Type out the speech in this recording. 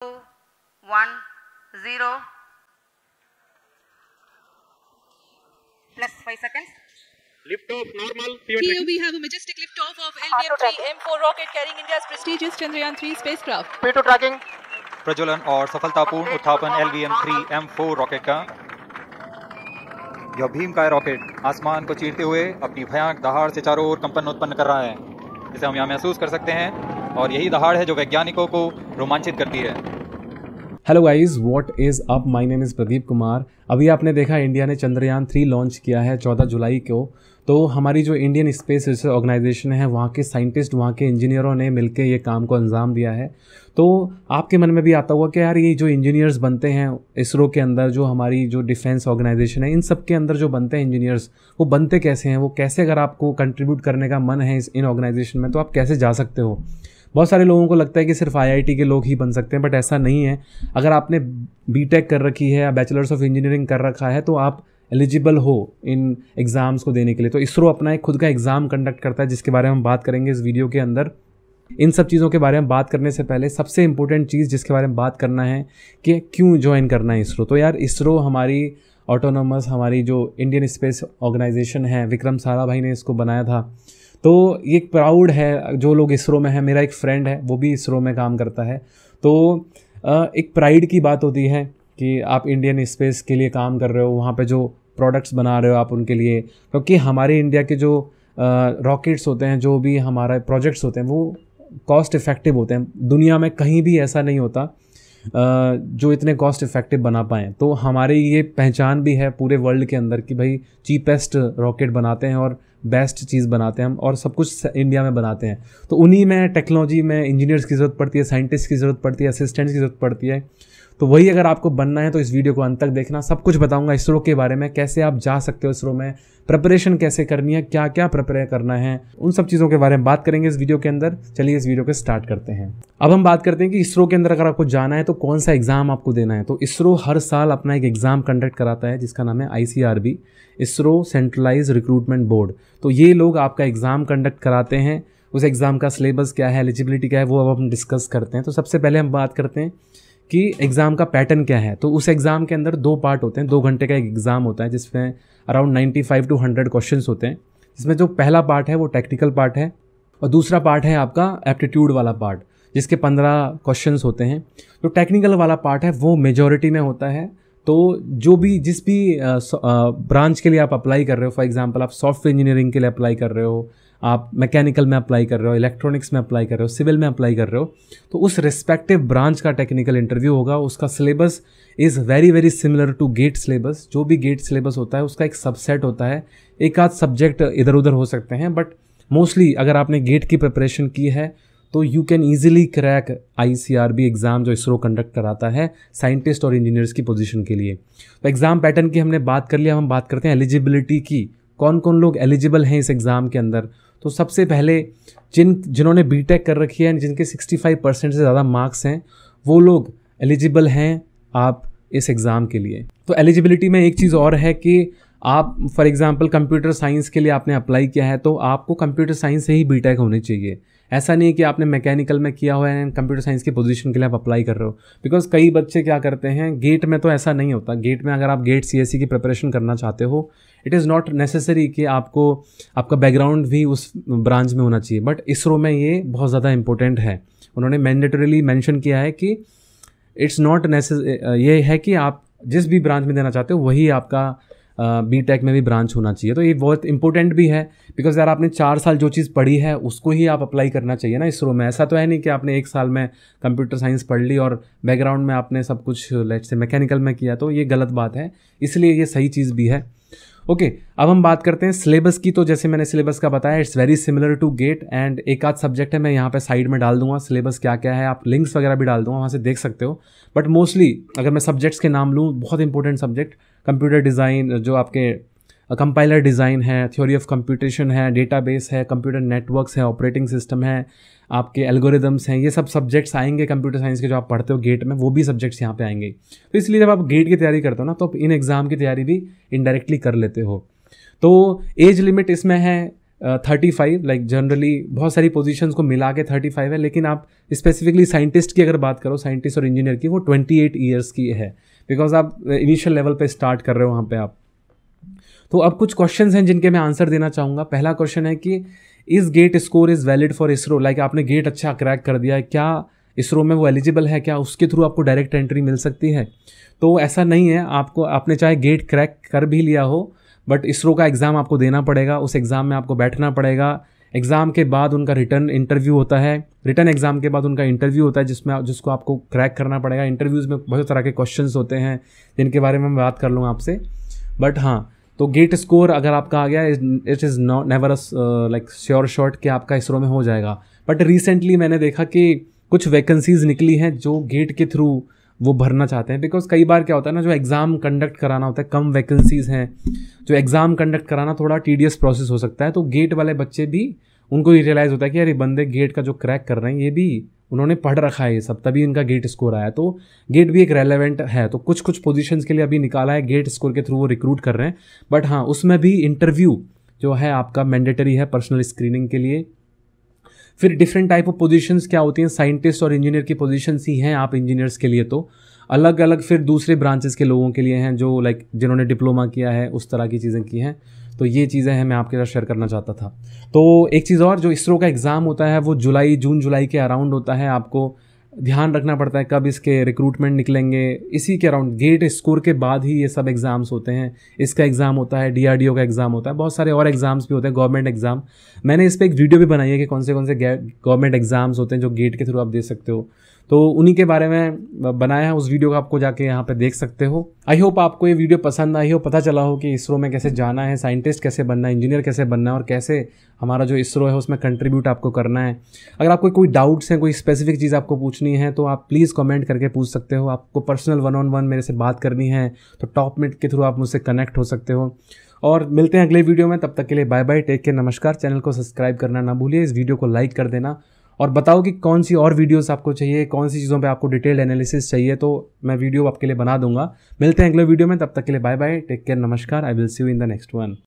1 0 plus 5 seconds. Lift off normal. Here we have a majestic liftoff of LVM-3 M4 rocket carrying India's prestigious Chandrayaan-3 spacecraft. P2 tracking. प्रज्वलन और सफलतापूर्ण उत्थापन LVM-3 M4 rocket का। यह भीमकाय rocket आसमान को चीरते हुए अपनी भयानक दहाड़ से चारों ओर कंपन उत्पन्न कर रहा है, जिसे हम यहाँ महसूस कर सकते हैं, और यही दहाड़ है जो वैज्ञानिकों को रोमांचित करती है। Hello guys, what is up, my name is Pradeep Kumar. अभी आपने देखा इंडिया ने Chandrayaan-3 लॉन्च किया है 14 जुलाई को। तो हमारी जो इंडियन स्पेस रिसर्च ऑर्गेनाइजेशन है, वहाँ के साइंटिस्ट, वहाँ के इंजीनियरों ने मिलकर ये काम को अंजाम दिया है। तो आपके मन में भी आता होगा कि यार ये जो इंजीनियर्स बनते हैं इसरो के अंदर, जो हमारी जो डिफेंस ऑर्गेनाइजेशन है, इन सब के अंदर जो बनते हैं इंजीनियर्स, वो बनते कैसे हैं, वो कैसे, अगर आपको कंट्रीब्यूट करने का मन है इन ऑर्गेनाइजेशन में, तो आप कैसे जा सकते हो। बहुत सारे लोगों को लगता है कि सिर्फ IIT के लोग ही बन सकते हैं, बट ऐसा नहीं है। अगर आपने BTech कर रखी है या बैचलर्स ऑफ इंजीनियरिंग कर रखा है, तो आप एलिजिबल हो इन एग्ज़ाम्स को देने के लिए। तो इसरो अपना एक खुद का एग्ज़ाम कंडक्ट करता है, जिसके बारे में हम बात करेंगे इस वीडियो के अंदर। इन सब चीज़ों के बारे में बात करने से पहले सबसे इम्पोर्टेंट चीज़ जिसके बारे में बात करना है कि क्यों ज्वाइन करना है इसरो। तो यार इसरो हमारी ऑटोनोमस, हमारी जो इंडियन स्पेस ऑर्गेनाइजेशन है, विक्रम साराभाई ने इसको बनाया था। तो ये एक प्राउड है, जो लोग इसरो में हैं। मेरा एक फ्रेंड है, वो भी इसरो में काम करता है। तो एक प्राइड की बात होती है कि आप इंडियन स्पेस के लिए काम कर रहे हो, वहाँ पे जो प्रोडक्ट्स बना रहे हो आप उनके लिए, क्योंकि हमारे इंडिया के जो रॉकेट्स होते हैं, जो भी हमारा प्रोजेक्ट्स होते हैं, वो कॉस्ट इफ़ेक्टिव होते हैं। दुनिया में कहीं भी ऐसा नहीं होता जो इतने कॉस्ट इफ़ेक्टिव बना पाएँ। तो हमारी ये पहचान भी है पूरे वर्ल्ड के अंदर कि भाई चीपेस्ट रॉकेट बनाते हैं और बेस्ट चीज़ बनाते हैं हम, और सब कुछ इंडिया में बनाते हैं। तो उन्हीं में टेक्नोलॉजी में इंजीनियर्स की ज़रूरत पड़ती है, साइंटिस्ट की ज़रूरत पड़ती है, असिस्टेंट्स की ज़रूरत पड़ती है। तो वही अगर आपको बनना है तो इस वीडियो को अंत तक देखना। सब कुछ बताऊंगा इसरो के बारे में, कैसे आप जा सकते हो इसरो में, प्रिपरेशन कैसे करनी है, क्या क्या प्रिपेयर करना है, उन सब चीज़ों के बारे में बात करेंगे इस वीडियो के अंदर। चलिए इस वीडियो को स्टार्ट करते हैं। अब हम बात करते हैं कि इसरो के अंदर अगर आपको जाना है तो कौन सा एग्ज़ाम आपको देना है। तो इसरो हर साल अपना एक एग्ज़ाम कंडक्ट कराता है जिसका नाम है ICRB, ISRO centralise recruitment board. तो ये लोग आपका एग्ज़ाम कंडक्ट कराते हैं। उस एग्ज़ाम का सिलेबस क्या है, एलिजिबिलिटी क्या है, वो अब हम डिस्कस करते हैं। तो सबसे पहले हम बात करते हैं कि एग्ज़ाम का पैटर्न क्या है। तो उस एग्ज़ाम के अंदर 2 पार्ट होते हैं। 2 घंटे का एक एग्ज़ाम होता है जिसमें अराउंड 95 to 100 क्वेश्चंस होते हैं। जिसमें जो पहला पार्ट है वो टेक्निकल पार्ट है, और दूसरा पार्ट है आपका एप्टीट्यूड वाला पार्ट, जिसके 15 क्वेश्चंस होते हैं। जो टेक्निकल वाला पार्ट है वो मेजॉरिटी में होता है। तो जो भी जिस भी ब्रांच के लिए आप अप्लाई कर रहे हो, फॉर एग्जांपल आप सॉफ्टवेयर इंजीनियरिंग के लिए अप्लाई कर रहे हो, आप मैकेनिकल में अप्लाई कर रहे हो, इलेक्ट्रॉनिक्स में अप्लाई कर रहे हो, सिविल में अप्लाई कर रहे हो, तो उस रिस्पेक्टिव ब्रांच का टेक्निकल इंटरव्यू होगा। उसका syllabus is very very similar to GATE syllabus. जो भी गेट सिलेबस होता है उसका एक सबसेट होता है। एक आध सब्जेक्ट इधर उधर हो सकते हैं, बट मोस्टली अगर आपने गेट की प्रिपरेशन की है तो you can easily crack ICRB exam जो इसरो कंडक्ट कराता है साइंटिस्ट और इंजीनियर्स की पोजीशन के लिए। तो एग्ज़ाम पैटर्न की हमने बात कर लिया। हम बात करते हैं एलिजिबिलिटी की, कौन कौन लोग एलिजिबल हैं इस एग्ज़ाम के अंदर। तो सबसे पहले जिन्होंने BTech कर रखी है, जिनके 65% से ज़्यादा मार्क्स हैं, वो लोग एलिजिबल हैं आप इस एग्ज़ाम के लिए। तो एलिजिबिलिटी में एक चीज़ और है कि आप फॉर एग्जांपल कंप्यूटर साइंस के लिए आपने अप्लाई किया है तो आपको कंप्यूटर साइंस से ही BTech होनी चाहिए। ऐसा नहीं है कि आपने मैकेनिकल में किया हुआ है, कंप्यूटर साइंस की पोजीशन के लिए आप अप्लाई कर रहे हो। बिकॉज कई बच्चे क्या करते हैं, गेट में तो ऐसा नहीं होता। गेट में अगर आप गेट CSE की प्रिपरेशन करना चाहते हो, इट इज़ नॉट नेसेसरी कि आपका बैकग्राउंड भी उस ब्रांच में होना चाहिए। बट इसरो में ये बहुत ज़्यादा इंपॉर्टेंट है। उन्होंने मैंडेटरीली मेंशन किया है कि इट्स नॉट नेसेसरी, ये है कि आप जिस भी ब्रांच में देना चाहते हो वही आपका BTech में भी ब्रांच होना चाहिए। तो ये बहुत इंपॉर्टेंट भी है, बिकॉज यार आपने 4 साल जो चीज़ पढ़ी है उसको ही आप अप्लाई करना चाहिए ना इसरो में। ऐसा तो है नहीं कि आपने 1 साल में कंप्यूटर साइंस पढ़ ली और बैकग्राउंड में आपने सब कुछ लेट्स से मैकेनिकल में किया, तो ये गलत बात है। इसलिए ये सही चीज़ भी है। ओके, अब हम बात करते हैं सिलेबस की। तो जैसे मैंने सिलेबस का बताया, it's very similar to GATE, and एक आध सब्जेक्ट है, मैं यहाँ पे साइड में डाल दूंगा सिलेबस क्या क्या है, आप लिंक्स वगैरह भी डाल दूंगा, वहाँ से देख सकते हो। बट मोस्टली अगर मैं सब्जेक्ट्स के नाम लूँ, बहुत इंपॉर्टेंट सब्जेक्ट कंप्यूटर डिज़ाइन, जो आपके कंपाइलर डिज़ाइन है, थ्योरी ऑफ कंप्यूटेशन है, डेटाबेस है, कंप्यूटर नेटवर्क्स है, ऑपरेटिंग सिस्टम है, आपके एल्गोरिदम्स हैं, ये सब सब्जेक्ट्स आएंगे कंप्यूटर साइंस के जो आप पढ़ते हो गेट में, वो भी सब्जेक्ट्स यहाँ पे आएंगे। तो इसलिए जब आप गेट की तैयारी करते हो ना, तो आप इन एग्ज़ाम की तैयारी भी इनडायरेक्टली कर लेते हो। तो एज लिमिट इसमें है 35, लाइक जनरली बहुत सारी पोजीशंस को मिला के 35 है, लेकिन आप स्पेसिफिकली साइंटिस्ट की अगर बात करो, साइंटिस्ट और इंजीनियर की, वो 28 ईयर्स की है, बिकॉज आप इनिशियल लेवल पे स्टार्ट कर रहे हो वहाँ पे आप। तो अब कुछ क्वेश्चंस हैं जिनके मैं आंसर देना चाहूँगा। पहला क्वेश्चन है कि इस GATE score is valid for ISRO, like आपने गेट अच्छा क्रैक कर दिया है, क्या इसरो में वो एलिजिबल है, क्या उसके थ्रू आपको डायरेक्ट एंट्री मिल सकती है? तो ऐसा नहीं है, आपने चाहे गेट क्रैक कर भी लिया हो, बट इसरो का एग्ज़ाम आपको देना पड़ेगा, उस एग्ज़ाम में आपको बैठना पड़ेगा। एग्ज़ाम के बाद उनका रिटर्न इंटरव्यू होता है, रिटर्न एग्ज़ाम के बाद उनका इंटरव्यू होता है जिसको आपको क्रैक करना पड़ेगा। इंटरव्यूज़ में बहुत तरह के क्वेश्चंस होते हैं जिनके बारे में मैं बात कर लूँगा आपसे। बट हाँ, तो गेट स्कोर अगर आपका आ गया, it is not never like sure shot कि आपका इसरो में हो जाएगा। बट रिसेंटली मैंने देखा कि कुछ वैकेंसीज़ निकली हैं जो गेट के थ्रू वो भरना चाहते हैं, बिकॉज कई बार क्या होता है ना, जो एग्ज़ाम कंडक्ट कराना होता है, कम वैकेंसीज़ हैं, जो एग्ज़ाम कंडक्ट कराना थोड़ा टीडियस प्रोसेस हो सकता है। तो गेट वाले बच्चे भी, उनको ये रियलाइज़ होता है कि यार ये बंदे गेट का जो क्रैक कर रहे हैं, ये भी उन्होंने पढ़ रखा है ये सब, तभी इनका गेट स्कोर आया। तो गेट भी एक रेलेवेंट है। तो कुछ कुछ पोजीशंस के लिए अभी निकाला है, गेट स्कोर के थ्रू वो रिक्रूट कर रहे हैं। बट हाँ, उसमें भी इंटरव्यू जो है आपका मैंडेटरी है पर्सनल स्क्रीनिंग के लिए। फिर डिफरेंट टाइप ऑफ पोजीशंस क्या होती हैं, साइंटिस्ट और इंजीनियर की पोजीशंस ही हैं आप इंजीनियर्स के लिए, तो अलग अलग फिर दूसरे ब्रांचेस के लोगों के लिए हैं जो लाइक जिन्होंने डिप्लोमा किया है, उस तरह की चीज़ें की हैं। तो ये चीज़ें हैं, मैं आपके साथ शेयर करना चाहता था। तो एक चीज़ और, जो इसरो का एग्ज़ाम होता है वो जून जुलाई के अराउंड होता है। आपको ध्यान रखना पड़ता है कब इसके रिक्रूटमेंट निकलेंगे, इसी के अराउंड गेट स्कोर के बाद ही ये सब एग्ज़ाम्स होते हैं। इसका एग्ज़ाम होता है, DRDO का एग्ज़ाम होता है, बहुत सारे और एग्ज़ाम्स भी होते हैं, गवर्नमेंट एग्ज़ाम। मैंने इस पर एक वीडियो भी बनाई है कि कौन से गवर्नमेंट एग्ज़ाम्स होते हैं जो गेट के थ्रू आप दे सकते हो, तो उन्हीं के बारे में बनाया है। उस वीडियो को आपको जाके यहाँ पे देख सकते हो। आई होप आपको ये वीडियो पसंद आई हो, पता चला हो कि इसरो में कैसे जाना है, साइंटिस्ट कैसे बनना है, इंजीनियर कैसे बनना है, और कैसे हमारा जो इसरो है उसमें कंट्रीब्यूट आपको करना है। अगर आपको कोई डाउट्स हैं, कोई स्पेसिफिक चीज़ आपको पूछनी है, तो आप प्लीज़ कमेंट करके पूछ सकते हो। आपको पर्सनल 1-on-1 मेरे से बात करनी है तो टॉपमिट के थ्रू आप मुझसे कनेक्ट हो सकते हो। और मिलते हैं अगले वीडियो में, तब तक के लिए बाय बाय, टेक केयर, नमस्कार। चैनल को सब्सक्राइब करना ना भूलिए, इस वीडियो को लाइक कर देना, और बताओ कि कौन सी और वीडियोस आपको चाहिए, कौन सी चीज़ों पे आपको डिटेल एनालिसिस चाहिए, तो मैं वीडियो आपके लिए बना दूंगा। मिलते हैं अगले वीडियो में, तब तक के लिए बाय बाय, टेक केयर, नमस्कार। I will see you in the next one.